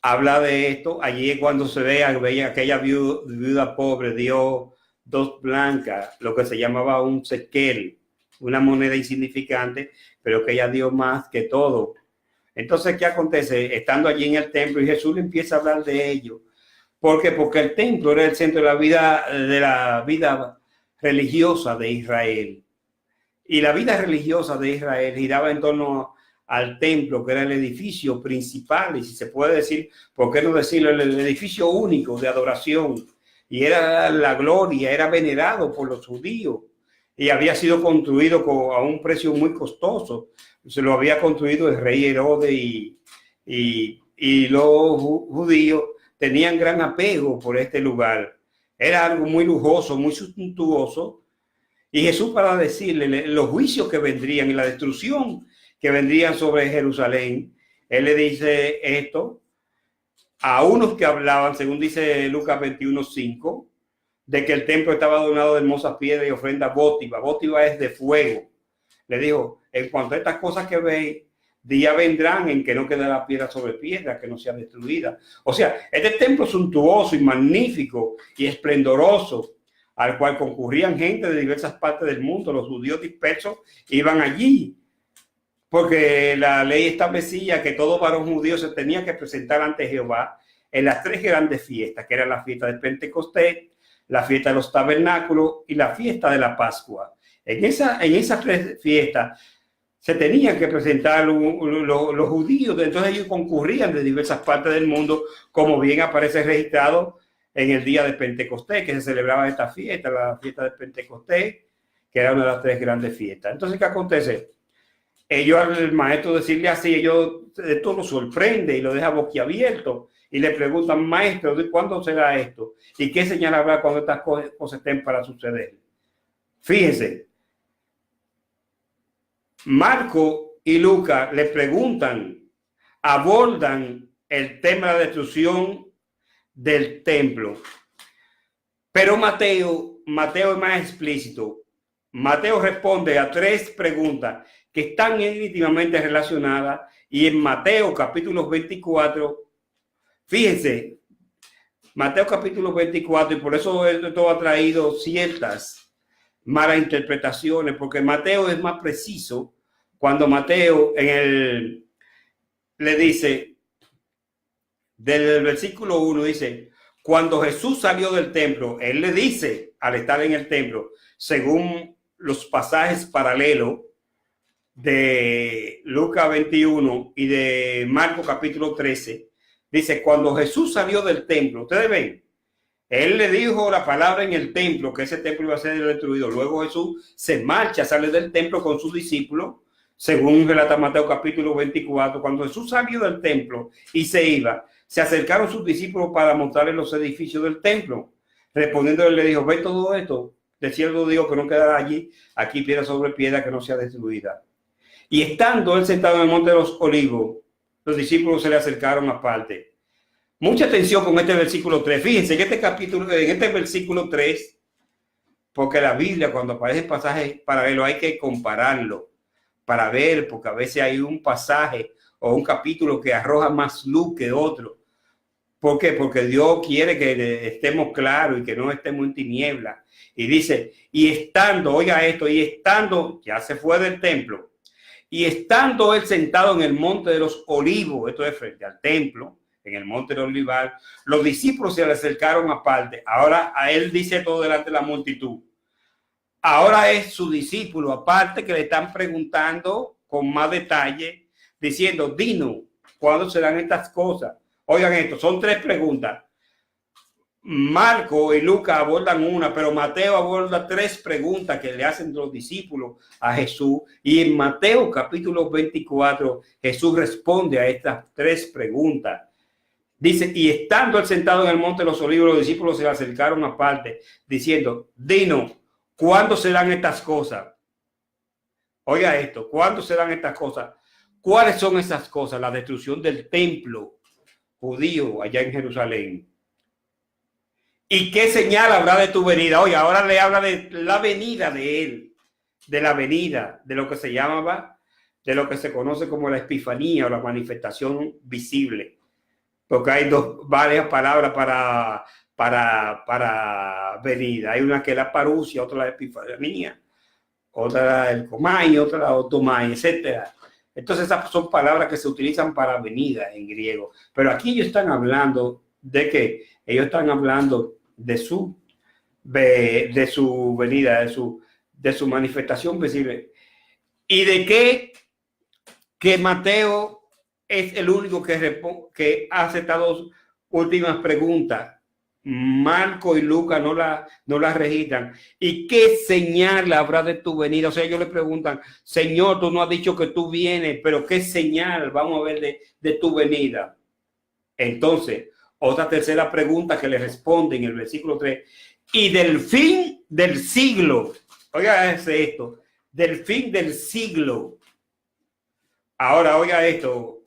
habla de esto. Allí es cuando se ve aquella viuda pobre, dio 2 blancas, lo que se llamaba un sequel, una moneda insignificante, pero que ella dio más que todo. Entonces, ¿qué acontece? Estando allí en el templo, y Jesús le empieza a hablar de ello. ¿Por qué? Porque el templo era el centro de la vida religiosa de Israel. Y la vida religiosa de Israel giraba en torno al templo, que era el edificio principal, y si se puede decir, ¿por qué no decirlo? El edificio único de adoración. Y era la gloria, era venerado por los judíos. Y había sido construido a un precio muy costoso. Se lo había construido el rey Herodes y los judíos tenían gran apego por este lugar. Era algo muy lujoso, muy suntuoso. Y Jesús, para decirle los juicios que vendrían y la destrucción que vendrían sobre Jerusalén, él le dice esto a unos que hablaban, según dice Lucas 21:5, de que el templo estaba adornado de hermosas piedras y ofrendas votivas. Votiva es de fuego. Le dijo: en cuanto a estas cosas que veis, días vendrán en que no quedará piedra sobre piedra que no sea destruida. O sea, este templo suntuoso y magnífico y esplendoroso, al cual concurrían gente de diversas partes del mundo, los judíos dispersos iban allí, porque la ley establecía que todo varón judío se tenía que presentar ante Jehová en las 3 grandes fiestas, que eran la fiesta de Pentecostés, la fiesta de los tabernáculos y la fiesta de la Pascua. En esas 3 fiestas se tenían que presentar los judíos. Entonces ellos concurrían de diversas partes del mundo, como bien aparece registrado en el día de Pentecostés, que se celebraba esta fiesta, la fiesta de Pentecostés, que era una de las 3 grandes fiestas. Entonces, ¿qué acontece? Ellos, al maestro decirle así, esto lo sorprende y lo deja boquiabierto. Y le preguntan: maestro, ¿de cuándo será esto? ¿Y qué señal habrá cuando estas cosas estén para suceder? Fíjense, Marco y Lucas le preguntan, abordan el tema de la destrucción del templo. Pero Mateo es más explícito. Mateo responde a 3 preguntas que están íntimamente relacionadas, y en Mateo capítulo 24, fíjense, Mateo capítulo 24, y por eso esto ha traído ciertas malas interpretaciones, porque Mateo es más preciso cuando Mateo le dice, del versículo 1 dice: cuando Jesús salió del templo, él le dice, al estar en el templo, según los pasajes paralelos de Lucas 21 y de Marcos capítulo 13, dice: cuando Jesús salió del templo, ustedes ven, él le dijo la palabra en el templo, que ese templo iba a ser destruido. Luego Jesús se marcha, sale del templo con sus discípulos, Según relata Mateo capítulo 24, cuando Jesús salió del templo y se iba, se acercaron sus discípulos para mostrarle los edificios del templo. Respondiéndole le dijo, ve todo esto, de cierto digo que no quedará allí, aquí piedra sobre piedra que no sea destruida. Y estando él sentado en el monte de los olivos, los discípulos se le acercaron aparte. Mucha atención con este versículo 3. Fíjense en este capítulo, en este versículo 3, porque la Biblia cuando aparece pasajes paralelos hay que compararlo para ver, porque a veces hay un pasaje o un capítulo que arroja más luz que otro. ¿Por qué? Porque Dios quiere que estemos claros y que no estemos en tinieblas. Y dice, y estando, oiga esto, y estando, ya se fue del templo, y estando él sentado en el monte de los olivos, esto es frente al templo, en el monte de Olivar, los discípulos se le acercaron aparte. Ahora a él dice todo delante de la multitud. Ahora es su discípulo aparte que le están preguntando con más detalle, diciendo, dinos, ¿cuándo serán estas cosas? Oigan esto, son 3 preguntas. Marco y Lucas abordan una, pero Mateo aborda 3 preguntas que le hacen los discípulos a Jesús. Y en Mateo capítulo 24, Jesús responde a estas 3 preguntas. Dice, y estando él sentado en el monte de los olivos, los discípulos se le acercaron aparte, diciendo, dinos, ¿cuándo serán estas cosas? Oiga esto, ¿cuándo serán estas cosas? ¿Cuáles son esas cosas? La destrucción del templo judío allá en Jerusalén. ¿Y qué señal habrá de tu venida? Oye, ahora le habla de la venida de él, de la venida, de lo que se llamaba, de lo que se conoce como la epifanía o la manifestación visible. Porque hay varias palabras para venida. Hay una que es la parusia, otra la epifanía, otra el comay, otra la otomai, etcétera. Entonces esas son palabras que se utilizan para venida en griego. Pero aquí ellos están hablando de que ellos están hablando de su venida, de su manifestación visible. Y de que Mateo es el único que hace estas 2 últimas preguntas. Marco y Lucas no la registran. ¿Y qué señal habrá de tu venida? O sea, ellos le preguntan, Señor, tú no has dicho que tú vienes, pero ¿qué señal vamos a ver de tu venida? Entonces, otra tercera pregunta que le responde en el versículo 3. Y del fin del siglo, oiga esto, del fin del siglo. Ahora, oiga esto,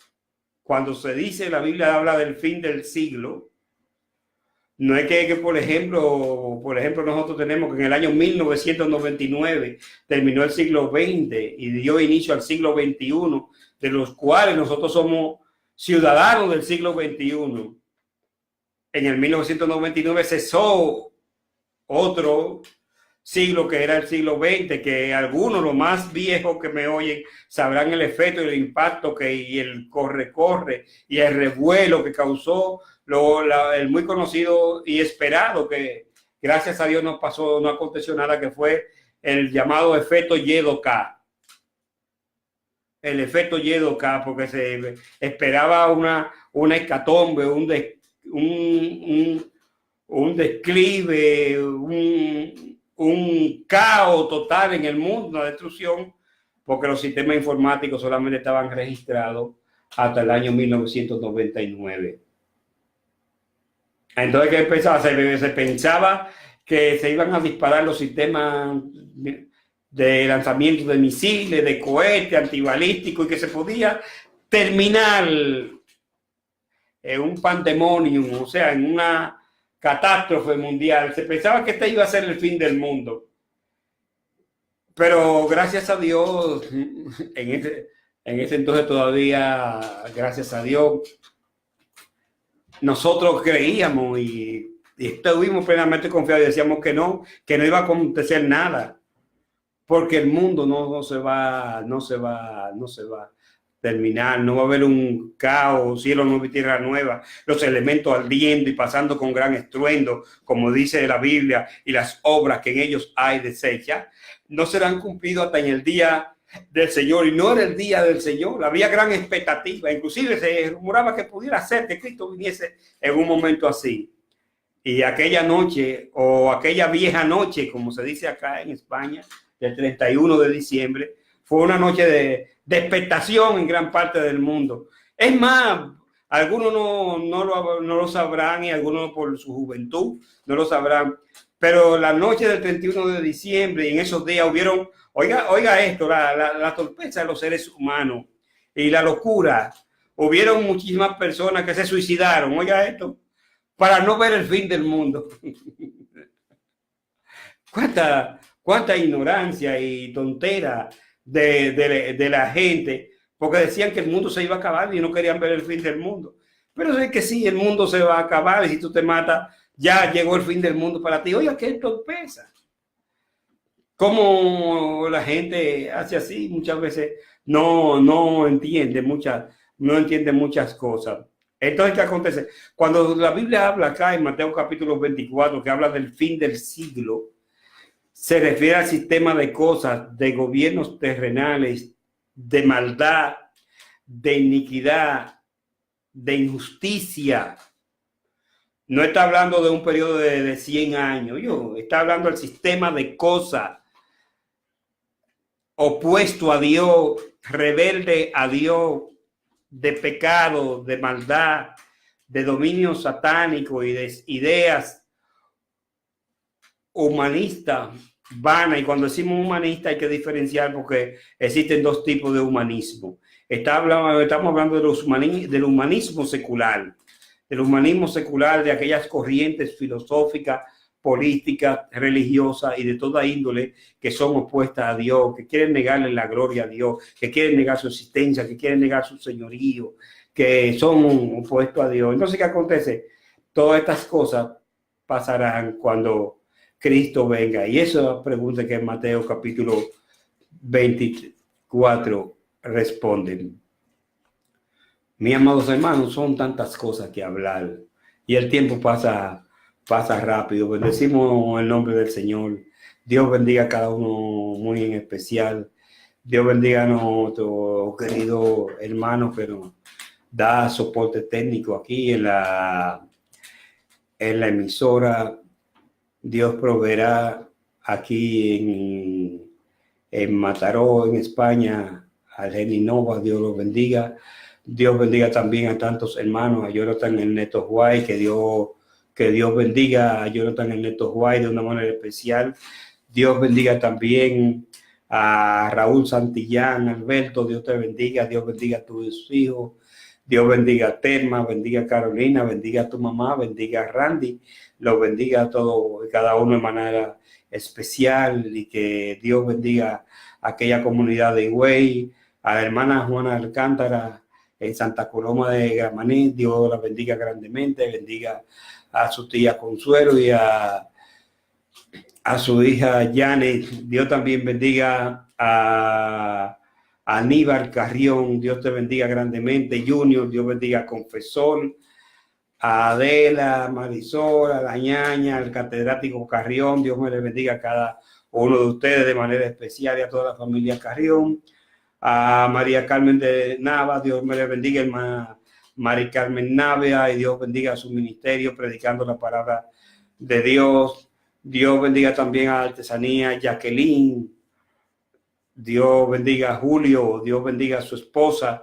cuando se dice, la Biblia habla del fin del siglo, no es que por ejemplo, nosotros tenemos que en el año 1999 terminó el siglo XX y dio inicio al siglo XXI, de los cuales nosotros somos ciudadanos del siglo XXI. En el 1999 cesó otro siglo que era el siglo XX, que algunos, los más viejos que me oyen, sabrán el efecto y el impacto y el corre y el revuelo que causó el muy conocido y esperado, que gracias a Dios no aconteció nada, que fue el llamado efecto Yedo-K. El efecto Yedo-K, porque se esperaba una hecatombe, un declive, un caos total en el mundo, una destrucción, porque los sistemas informáticos solamente estaban registrados hasta el año 1999. Entonces, ¿qué pensaba? Se pensaba que se iban a disparar los sistemas de lanzamiento de misiles, de cohetes antibalísticos, y que se podía terminar en un pandemonium, o sea, en una catástrofe mundial. Se pensaba que este iba a ser el fin del mundo. Pero gracias a Dios, en ese entonces todavía, gracias a Dios, nosotros creíamos y estuvimos plenamente confiados y decíamos que no iba a acontecer nada, porque el mundo no se va a terminar, no va a haber un caos, cielo nuevo y tierra nueva, los elementos ardiendo y pasando con gran estruendo, como dice la Biblia, y las obras que en ellos hay desechas, no serán cumplidos hasta en el día del Señor. Y no era el día del Señor, había gran expectativa, inclusive se rumoraba que pudiera ser que Cristo viniese en un momento así. Y aquella noche, o aquella vieja noche, como se dice acá en España, del 31 de diciembre, Fue una noche de expectación en gran parte del mundo. Es más, algunos no lo sabrán y algunos por su juventud no lo sabrán. Pero la noche del 31 de diciembre y en esos días hubieron, oiga esto, la torpeza de los seres humanos y la locura. Hubieron muchísimas personas que se suicidaron, oiga esto, para no ver el fin del mundo. ¿Cuánta ignorancia y tontera de la gente? Porque decían que el mundo se iba a acabar y no querían ver el fin del mundo. Pero es que sí, el mundo se va a acabar y si tú te matas, ya llegó el fin del mundo para ti. Oiga, qué torpeza. Cómo la gente hace así, muchas veces no entiende muchas cosas. Entonces, ¿qué acontece? Cuando la Biblia habla acá en Mateo capítulo 24, que habla del fin del siglo, se refiere al sistema de cosas, de gobiernos terrenales, de maldad, de iniquidad, de injusticia. No está hablando de un periodo de 100 años, está hablando del sistema de cosas opuesto a Dios, rebelde a Dios, de pecado, de maldad, de dominio satánico y de ideas humanistas vanas. Y cuando decimos humanista hay que diferenciar porque existen dos tipos de humanismo. Estamos hablando del humanismo secular, de aquellas corrientes filosóficas, políticas, religiosas y de toda índole que son opuestas a Dios, que quieren negarle la gloria a Dios, que quieren negar su existencia, que quieren negar su señorío, que son opuestos a Dios. Entonces, ¿qué acontece? Todas estas cosas pasarán cuando Cristo venga. Y esa pregunta que en Mateo capítulo 24 responden. Mis amados hermanos, son tantas cosas que hablar y el tiempo pasa rápido. Bendecimos el nombre del Señor. Dios bendiga a cada uno muy en especial. Dios bendiga a nuestro querido hermano que nos da soporte técnico aquí en la emisora. Dios proveerá aquí en Mataró, en España, a Jenny Nova. Dios los bendiga. Dios bendiga también a tantos hermanos, a Jonathan Ernesto Guay, que Dios bendiga a Jonathan Ernesto Guay de una manera especial. Dios bendiga también a Raúl Santillán, Alberto, Dios te bendiga. Dios bendiga a tus hijos. Dios bendiga a Terma, bendiga a Carolina, bendiga a tu mamá, bendiga a Randy. Los bendiga a todos y cada uno de manera especial y que Dios bendiga a aquella comunidad de Higüey, a la hermana Juana Alcántara en Santa Coloma de Gramaní. Dios la bendiga grandemente, bendiga a su tía Consuelo y a su hija Janet. Dios también bendiga a Aníbal Carrión. Dios te bendiga grandemente. Junior, Dios bendiga a Confesor, a Adela, Marisol, a la ñaña, al catedrático Carrión. Dios me le bendiga a cada uno de ustedes de manera especial y a toda la familia Carrión. A María Carmen de Nava, Dios me le bendiga, hermana María Carmen Navia, y Dios bendiga a su ministerio predicando la palabra de Dios. Dios bendiga también a Artesanía Jacqueline. Dios bendiga a Julio. Dios bendiga a su esposa.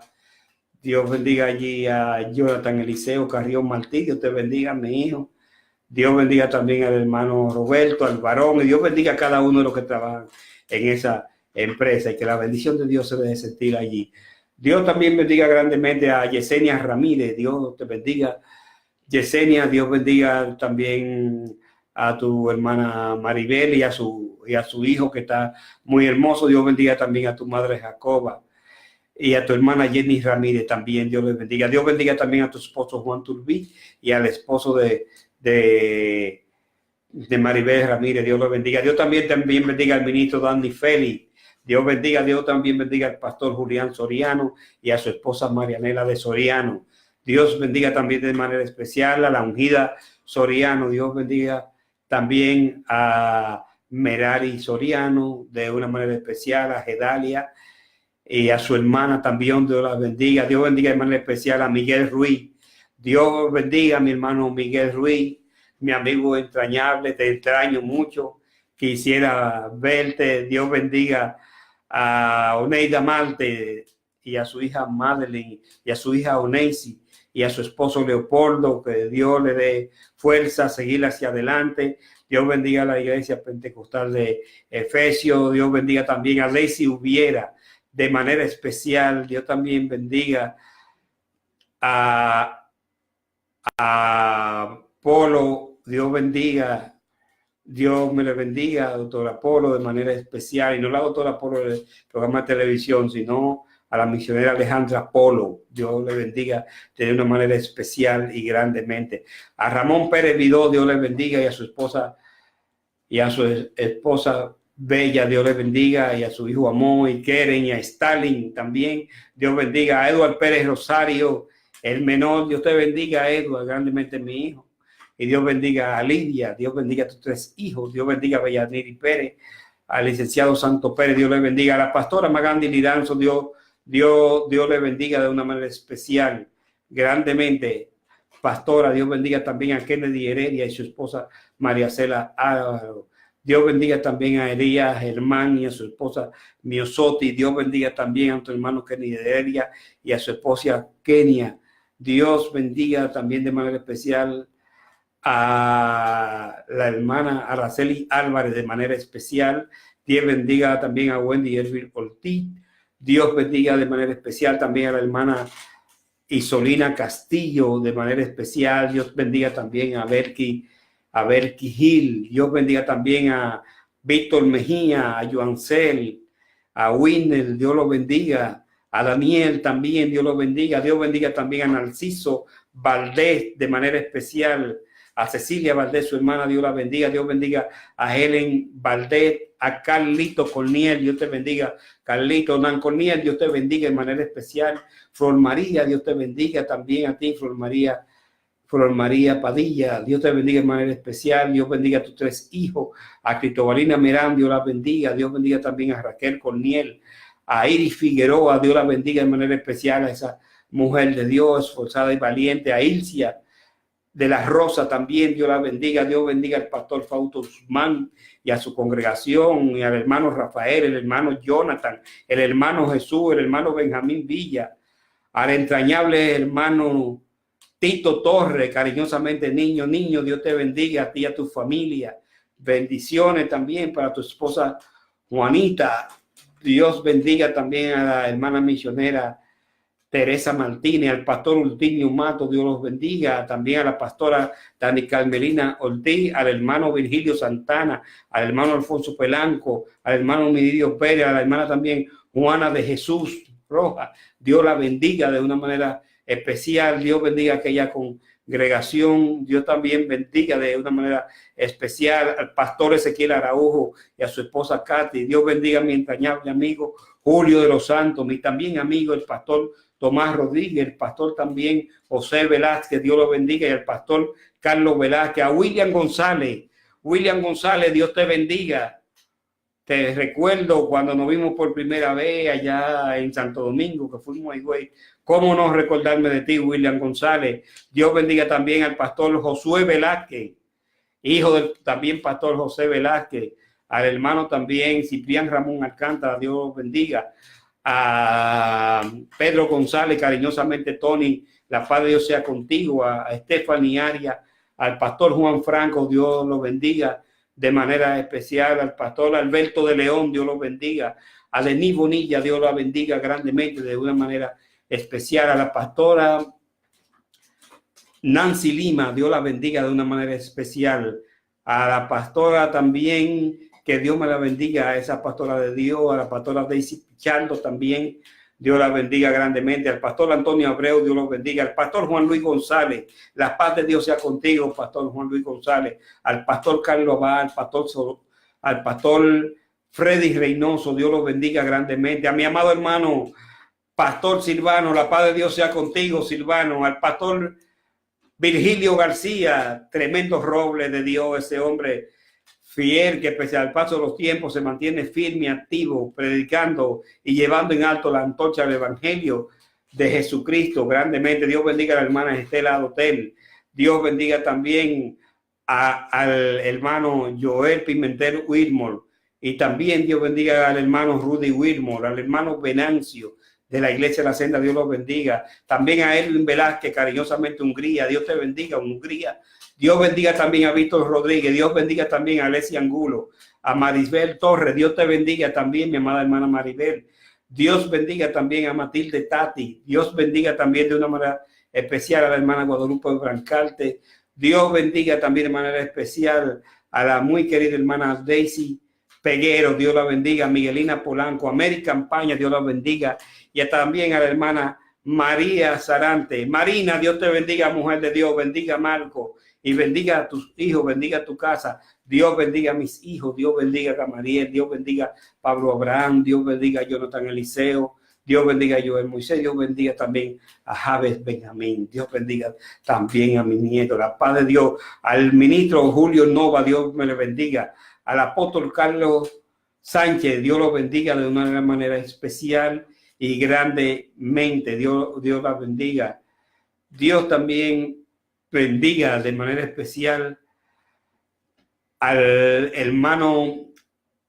Dios bendiga allí a Jonathan Eliseo Carrión Martí. Dios te bendiga, mi hijo. Dios bendiga también al hermano Roberto, al varón. Y Dios bendiga a cada uno de los que trabajan en esa empresa y que la bendición de Dios se debe sentir allí. Dios también bendiga grandemente a Yesenia Ramírez. Dios te bendiga, Yesenia. Dios bendiga también a tu hermana Maribel y a su hijo que está muy hermoso. Dios bendiga también a tu madre Jacoba y a tu hermana Jenny Ramírez también. Dios les bendiga. Dios bendiga también a tu esposo Juan Turbí y al esposo de Maribel Ramírez. Dios los bendiga. Dios también bendiga al ministro Danny Félix. Dios también bendiga al pastor Julián Soriano y a su esposa Marianela de Soriano. Dios bendiga también de manera especial a la ungida Soriano. Dios bendiga también a Merari Soriano de una manera especial, a Gedalia y a su hermana también. Dios la bendiga. Dios bendiga de manera especial a Miguel Ruiz. Dios bendiga a mi hermano Miguel Ruiz, mi amigo entrañable. Te extraño mucho. Quisiera verte. Dios bendiga a Oneida Marte y a su hija Madeleine y a su hija Onesi y a su esposo Leopoldo, que Dios le dé fuerza a seguir hacia adelante. Dios bendiga a la iglesia pentecostal de Efesios. Dios bendiga también a Lacey Hubiera de manera especial. Dios también bendiga a Polo. Dios bendiga. Dios me le bendiga a doctora Polo de manera especial. Y no la doctora Polo del programa de televisión, sino a la misionera Alejandra Polo. Dios le bendiga de una manera especial y grandemente. A Ramón Pérez Vidó, Dios le bendiga, y a su esposa Bella, Dios le bendiga, y a su hijo Amón y Keren, y a Stalin también, Dios bendiga. A Eduardo Pérez Rosario, el menor, Dios te bendiga, Eduardo, grandemente mi hijo. Y Dios bendiga a Lidia, Dios bendiga a tus 3 hijos, Dios bendiga a Bellaniri Pérez, al licenciado Santo Pérez, Dios le bendiga. A la pastora Magandi Lidanzo, Dios le bendiga de una manera especial, grandemente. Pastora, Dios bendiga también a Kennedy Heredia y su esposa María Cela Álvaro. Dios bendiga también a Elías Germán y a su esposa Miosotti. Dios bendiga también a tu hermano Kennedy Heredia y a su esposa Kenia. Dios bendiga también de manera especial a la hermana Araceli Álvarez de manera especial. Dios bendiga también a Wendy Elvir Ortiz. Dios bendiga de manera especial también a la hermana Isolina Castillo de manera especial. Dios bendiga también a Berky Gil. Dios bendiga también a Víctor Mejía, a Joancel, a Winner. Dios lo bendiga. A Daniel también, Dios lo bendiga. Dios bendiga también a Narciso Valdés de manera especial. A Cecilia Valdés, su hermana, Dios la bendiga. Dios bendiga a Helen Valdés, a Carlito Corniel, Dios te bendiga. Carlito Nan Corniel, Dios te bendiga de manera especial. Flor María, Dios te bendiga también a ti, Flor María Padilla, Dios te bendiga de manera especial. Dios bendiga a tus 3 hijos. A Cristobalina Merán, Dios la bendiga. Dios bendiga también a Raquel Corniel, a Iris Figueroa, Dios la bendiga de manera especial, a esa mujer de Dios, esforzada y valiente. A Ilcia de la Rosa también, Dios la bendiga. Dios bendiga al pastor Fausto Guzmán y a su congregación, y al hermano Rafael, el hermano Jonathan, el hermano Jesús, el hermano Benjamín Villa, al entrañable hermano Tito Torres, cariñosamente niño, Dios te bendiga a ti y a tu familia. Bendiciones también para tu esposa Juanita. Dios bendiga también a la hermana misionera Teresa Martínez, al pastor Ultinio Mato, Dios los bendiga. También a la pastora Dani Carmelina Ortiz, al hermano Virgilio Santana, al hermano Alfonso Pelanco, al hermano Miridio Pérez, a la hermana también Juana de Jesús Roja. Dios la bendiga de una manera especial. Dios bendiga a aquella congregación. Dios también bendiga de una manera especial al pastor Ezequiel Araujo y a su esposa Katy. Dios bendiga a mi entrañable amigo Julio de los Santos, mi también amigo el pastor Tomás Rodríguez, el pastor también José Velázquez, Dios lo bendiga, y el pastor Carlos Velázquez, a William González, Dios te bendiga. Te recuerdo cuando nos vimos por primera vez allá en Santo Domingo, que fuimos a Higüey. ¿Cómo no recordarme de ti, William González? Dios bendiga también al pastor Josué Velázquez, hijo del también pastor José Velázquez, al hermano también Ciprián Ramón Alcántara, Dios los bendiga. A Pedro González, cariñosamente Tony, la paz de Dios sea contigo. A Stephanie Arias, al pastor Juan Franco, Dios lo bendiga de manera especial. Al pastor Alberto de León, Dios lo bendiga. A Denis Bonilla, Dios la bendiga grandemente de una manera especial. A la pastora Nancy Lima, Dios la bendiga de una manera especial. A la pastora también, que Dios me la bendiga, a esa pastora de Dios, a la pastora Daisy Pichardo también, Dios la bendiga grandemente. Al pastor Antonio Abreu, Dios lo bendiga. Al pastor Juan Luis González, la paz de Dios sea contigo, pastor Juan Luis González. Al pastor Carlos Abad, al pastor Freddy Reynoso, Dios lo bendiga grandemente. A mi amado hermano pastor Silvano, la paz de Dios sea contigo, Silvano. Al pastor Virgilio García, tremendo roble de Dios, ese hombre fiel que pese al paso de los tiempos se mantiene firme y activo, predicando y llevando en alto la antorcha del Evangelio de Jesucristo grandemente. Dios bendiga a la hermana Estela Dotel. Dios bendiga también al hermano Joel Pimentel Wilmore, Y también Dios bendiga al hermano Rudy Wilmore, al hermano Venancio de la Iglesia de la Senda, Dios los bendiga. También a Edwin Velázquez, cariñosamente Hungría, Dios te bendiga, Hungría. Dios bendiga también a Víctor Rodríguez, Dios bendiga también a Alessia Angulo, a Maribel Torres, Dios te bendiga también, mi amada hermana Maribel. Dios bendiga también a Matilde Tati, Dios bendiga también de una manera especial a la hermana Guadalupe Brancarte. Dios bendiga también de manera especial a la muy querida hermana Daisy Peguero, Dios la bendiga, Miguelina Polanco, América Paña, Dios la bendiga, y también a la hermana María Sarante. Marina, Dios te bendiga, mujer de Dios, bendiga a Marco y bendiga a tus hijos, bendiga a tu casa. Dios bendiga a mis hijos, Dios bendiga a Gamaliel, Dios bendiga a Pablo Abraham, Dios bendiga a Jonathan Eliseo, Dios bendiga a Joel Moisés, Dios bendiga también a Javes Benjamín, Dios bendiga también a mi nieto, la paz de Dios, al ministro Julio Nova, Dios me le bendiga, al apóstol Carlos Sánchez, Dios lo bendiga de una manera especial y grandemente, Dios la bendiga. Dios también bendiga de manera especial al hermano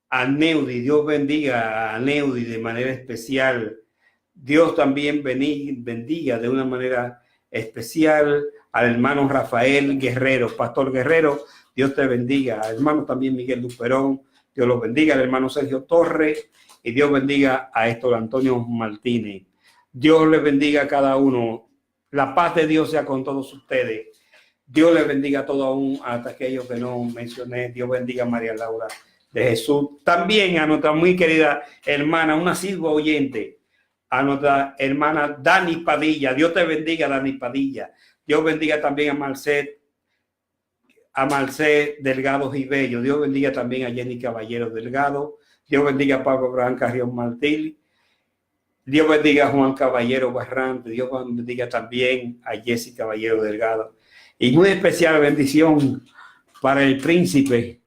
Aneudi, Dios bendiga a Aneudi de manera especial. Dios también bendiga de una manera especial al hermano Rafael Guerrero, Pastor Guerrero, Dios te bendiga. Al hermano también Miguel Luperón, Dios los bendiga. Al hermano Sergio Torres y Dios bendiga a Héctor Antonio Martínez. Dios les bendiga a cada uno. La paz de Dios sea con todos ustedes. Dios les bendiga a todos aún, hasta aquellos que no mencioné. Dios bendiga a María Laura de Jesús. También a nuestra muy querida hermana, una sirva oyente, a nuestra hermana Dani Padilla. Dios te bendiga, Dani Padilla. Dios bendiga también a Marcet Delgado Gibello. Dios bendiga también a Jenny Caballero Delgado. Dios bendiga a Pablo Abraham Carrión Martí. Dios bendiga a Juan Caballero Barrante. Dios bendiga también a Jessy Caballero Delgado. Y muy especial bendición para el príncipe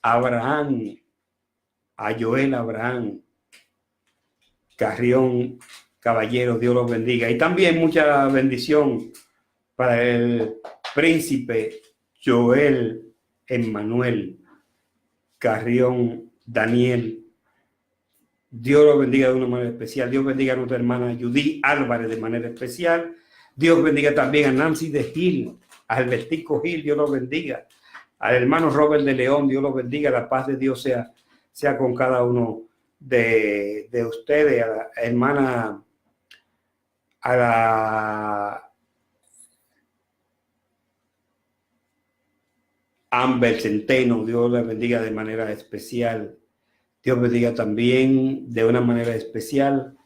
Abraham, a Joel Abraham Carrión Caballero, Dios los bendiga. Y también mucha bendición para el príncipe Joel Emmanuel Carrión Daniel. Dios los bendiga de una manera especial. Dios bendiga a nuestra hermana Judy Álvarez de manera especial. Dios bendiga también a Nancy de Gil, a Albertico Gil, Dios los bendiga. Al hermano Robert de León, Dios los bendiga. La paz de Dios sea con cada uno de ustedes. A la hermana, a la Amber Centeno, Dios les bendiga de manera especial. Dios bendiga también de una manera especial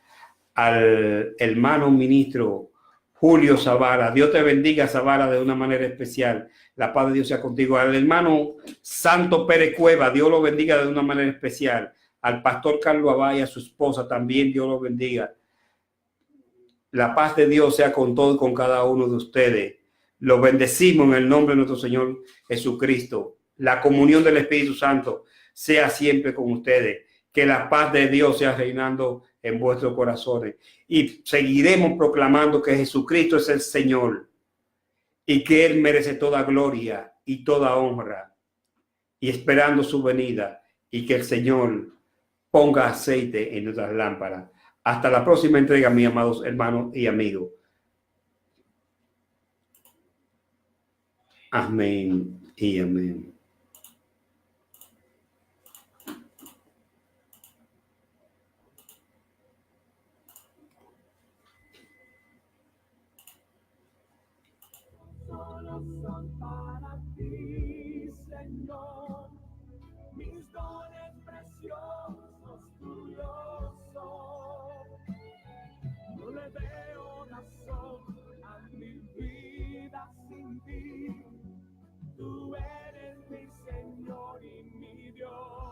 al hermano ministro Julio Zavara. Dios te bendiga, Zavara, de una manera especial. La paz de Dios sea contigo. Al hermano Santo Pérez Cueva, Dios lo bendiga de una manera especial. Al pastor Carlos Abay, a su esposa, también Dios lo bendiga. La paz de Dios sea con todo y con cada uno de ustedes. Los bendecimos en el nombre de nuestro Señor Jesucristo. La comunión del Espíritu Santo sea siempre con ustedes. Que la paz de Dios sea reinando en vuestros corazones. Y seguiremos proclamando que Jesucristo es el Señor y que Él merece toda gloria y toda honra. Y esperando su venida y que el Señor ponga aceite en nuestras lámparas. Hasta la próxima entrega, mis amados hermanos y amigos. Amén y amén. Solo son para ti, Señor, mis dones preciosos tuyos son. No le veo razón a mi vida sin ti. Tú eres mi Señor y mi Dios.